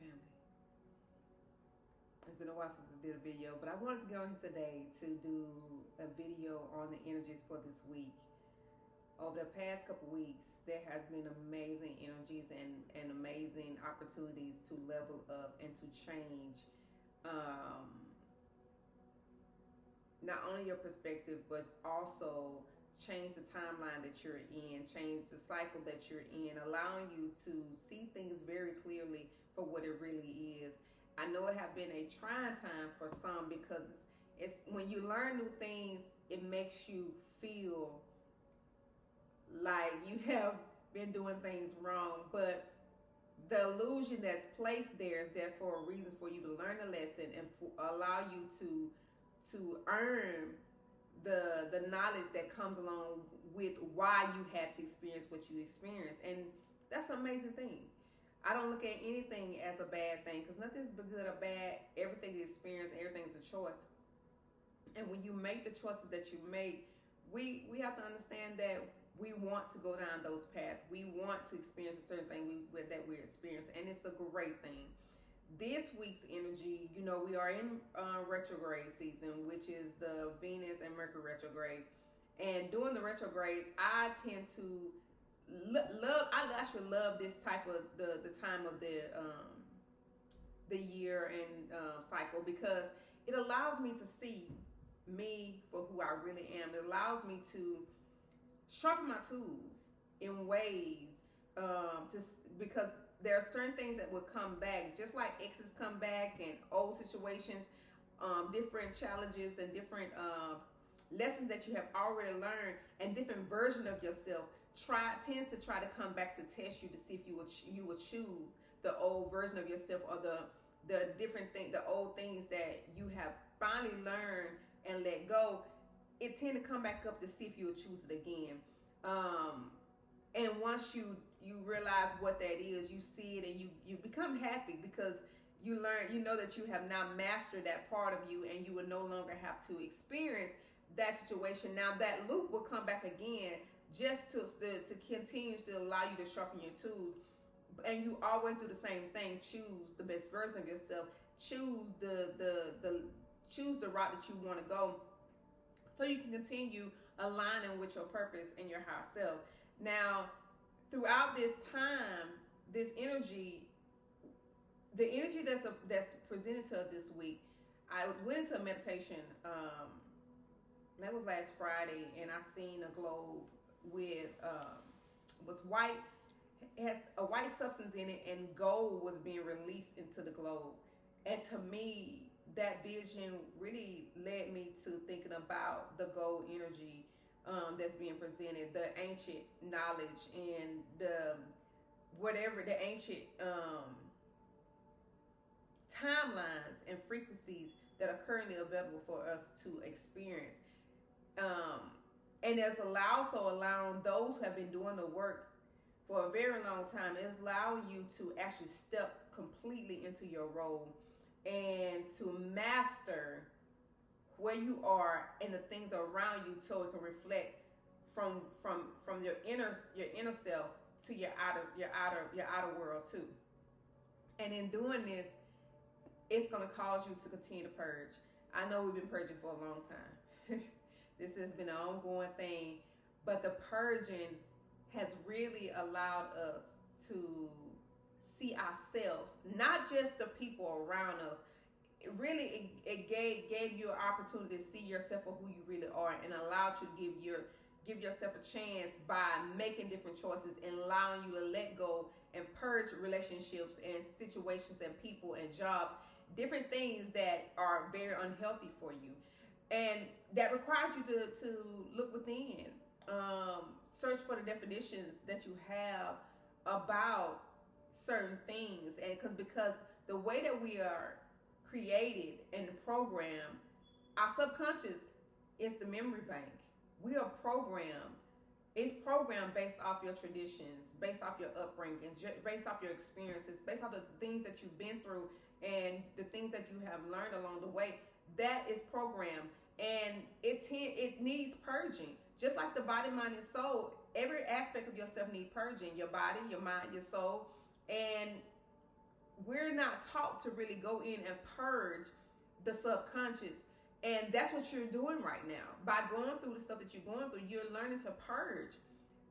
family. It's been a while since I did a video, but I wanted to get on here today to do a video on the energies for this week. Over the past couple weeks, there has been amazing energies and amazing opportunities to level up and to change not only your perspective, but also change the timeline that you're in, change the cycle that you're in, allowing you to see things very clearly for what it really is. I know it have been a trying time for some because it's when you learn new things, it makes you feel like you have been doing things wrong, but the illusion that's placed there is there for a reason, for you to learn a lesson and allow you to earn the knowledge that comes along with why you had to experience what you experienced. And that's an amazing thing. I don't look at anything as a bad thing because nothing's good or bad. Everything is experience, everything's a choice. And when you make the choices that you make, we have to understand that we want to go down those paths. We want to experience a certain thing that we're experiencing, and it's a great thing. This week's energy, you know, we are in retrograde season, which is the Venus and Mercury retrograde. And during the retrogrades, I tend to I actually love this type of the time of the year and cycle, because it allows me to see me for who I really am. It allows me to sharpen my tools in ways because there are certain things that will come back, just like exes come back and old situations, different challenges and different lessons that you have already learned, and different version of yourself tends to try to come back to test you to see if you will choose the old version of yourself, or the different thing, the old things that you have finally learned and let go. It tend to come back up to see if you will choose it again. And once you realize what that is, you see it and you become happy, because you know that you have now mastered that part of you, and you will no longer have to experience that situation. Now that loop will come back again, just to continue to allow you to sharpen your tools. And you always do the same thing. Choose the best version of yourself. Choose choose the route that you want to go, so you can continue aligning with your purpose and your higher self. Now, throughout this time, this energy, the energy that's presented to us this week, I went into a meditation. That was last Friday, and I seen a globe with was white. It has a white substance in it, and gold was being released into the globe. And to me, that vision really led me to thinking about the gold energy that's being presented, the ancient knowledge, and the ancient timelines and frequencies that are currently available for us to experience. And it's also allowing those who have been doing the work for a very long time, it's allowing you to actually step completely into your role and to master where you are and the things around you, so it can reflect from your inner self to your outer world too. And in doing this, it's going to cause you to continue to purge. I know we've been purging for a long time. This has been an ongoing thing, but the purging has really allowed us to see ourselves, not just the people around us. It gave you an opportunity to see yourself for who you really are, and allowed you to give yourself a chance by making different choices and allowing you to let go and purge relationships and situations and people and jobs, different things that are very unhealthy for you. And that requires you to look within, search for the definitions that you have about certain things. And because the way that we are created and programmed, our subconscious is the memory bank. We are programmed. It's programmed based off your traditions, based off your upbringing, based off your experiences, based off the things that you've been through and the things that you have learned along the way. That is programmed, and it needs purging. Just like the body, mind, and soul, every aspect of yourself needs purging. Your body, your mind, your soul. And we're not taught to really go in and purge the subconscious. And that's what you're doing right now. By going through the stuff that you're going through, you're learning to purge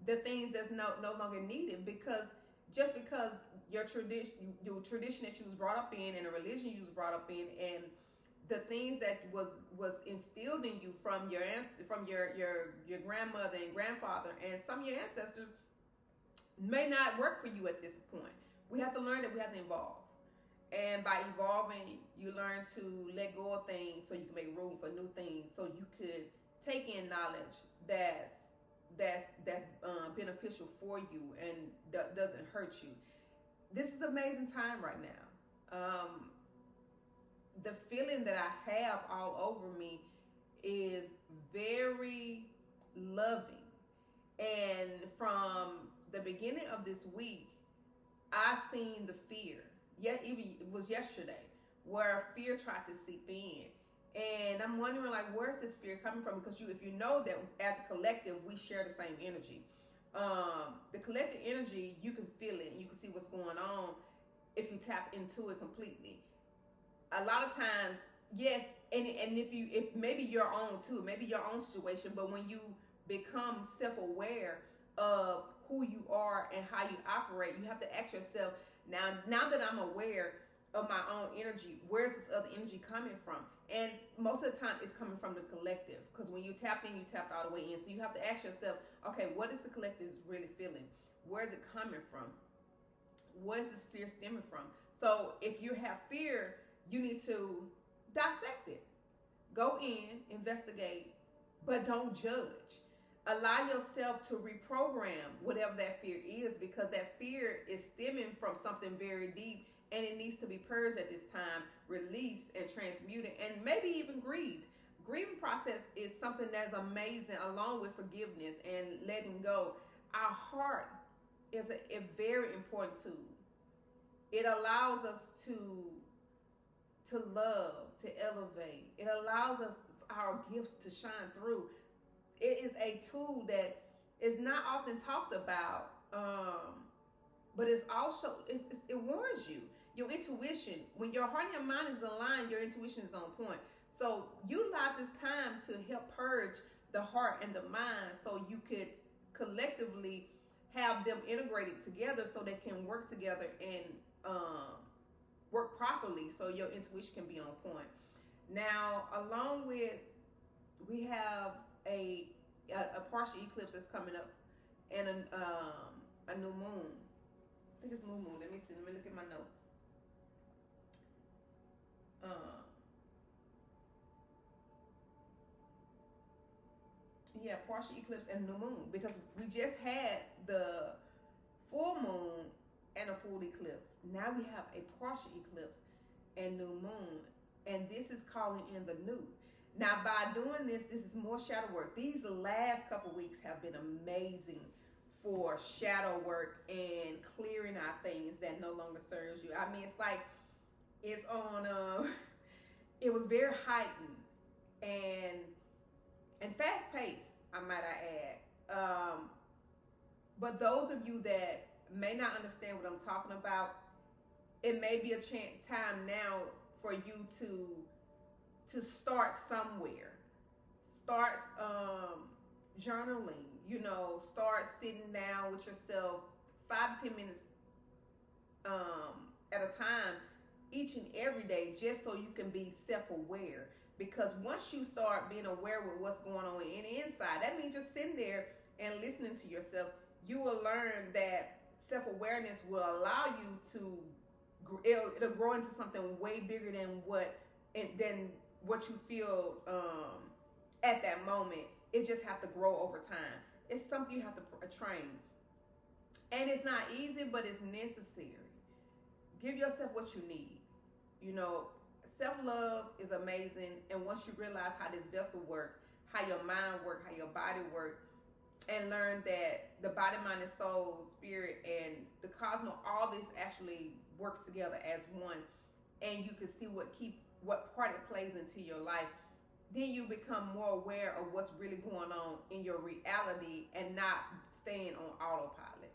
the things that's no longer needed. Because just because your tradition that you was brought up in, and the religion you was brought up in, and the things that was instilled in you from your grandmother and grandfather and some of your ancestors may not work for you at this point. We have to learn that we have to evolve. And by evolving, you learn to let go of things so you can make room for new things, so you could take in knowledge that's beneficial for you and doesn't hurt you. This is an amazing time right now. The feeling that I have all over me is very loving. And from the beginning of this week, I seen the fear. Yet even it was yesterday where fear tried to seep in. And I'm wondering, like, where's this fear coming from? Because if you know that as a collective, we share the same energy. The collective energy, you can feel it and you can see what's going on if you tap into it completely. A lot of times, yes, and if maybe your own too, maybe your own situation, but when you become self-aware of who you are and how you operate, you have to ask yourself, now that I'm aware of my own energy, where's this other energy coming from? And most of the time it's coming from the collective, because when you tapped in, you tapped all the way in. So you have to ask yourself, okay, what is the collective really feeling? Where is it coming from? Where is this fear stemming from? So if you have fear, you need to dissect it. Go in, investigate, but don't judge. Allow yourself to reprogram whatever that fear is, because that fear is stemming from something very deep, and it needs to be purged at this time, released and transmuted, and maybe even grieved. Grieving process is something that's amazing, along with forgiveness and letting go. Our heart is a very important tool. It allows us to love, to elevate. It allows us, our gifts, to shine through. It is a tool that is not often talked about, but it's also, it warns you. Your intuition, when your heart and your mind is aligned, your intuition is on point. So utilize this time to help purge the heart and the mind, so you could collectively have them integrated together, so they can work together and work properly, so your intuition can be on point. Now, along with, we have a partial eclipse that's coming up, and a new moon. I think it's new moon. Let me see. Let me look at my notes. Yeah, partial eclipse and new moon, because we just had the full moon and a full eclipse. Now we have a partial eclipse and new moon, and this is calling in the new. Now, by doing this is more shadow work. These last couple weeks have been amazing for shadow work and clearing out things that no longer serves you. I mean, it's like it's on. It was very heightened and fast paced, I might add. But those of you that may not understand what I'm talking about, it may be a time now for you to start somewhere. Start journaling, start sitting down with yourself 5 to 10 minutes at a time, each and every day, just so you can be self-aware. Because once you start being aware with what's going on in the inside, that means just sitting there and listening to yourself. You will learn that self-awareness will allow you to, it'll grow into something way bigger than what you feel at that moment. It just have to grow over time. It's something you have to train. And it's not easy, but it's necessary. Give yourself what you need. Self-love is amazing. And once you realize how this vessel works, how your mind works, how your body works, and learn that the body, mind, and soul, spirit, and the cosmos, all this actually works together as one, and you can see what part it plays into your life, then you become more aware of what's really going on in your reality and not staying on autopilot.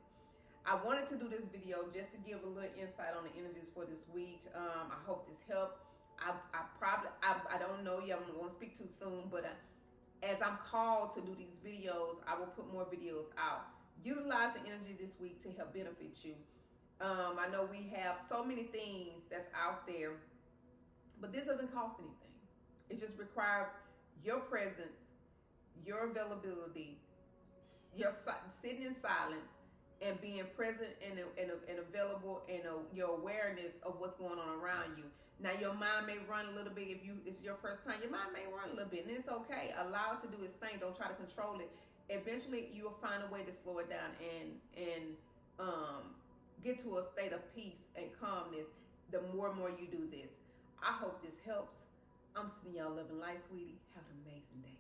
I wanted to do this video just to give a little insight on the energies for this week. I hope this helped. I don't know yet. I'm going to speak too soon, but as I'm called to do these videos, I will put more videos out. Utilize the energy this week to help benefit you. I know we have so many things that's out there, but this doesn't cost anything. It just requires your presence, your availability, your sitting in silence, and being present and available, and your awareness of what's going on around you. Now, your mind may run a little bit. If it's your first time, your mind may run a little bit, and it's okay. Allow it to do its thing. Don't try to control it. Eventually, you will find a way to slow it down and get to a state of peace and calmness the more and more you do this. I hope this helps. I'm sending y'all love and light, sweetie. Have an amazing day.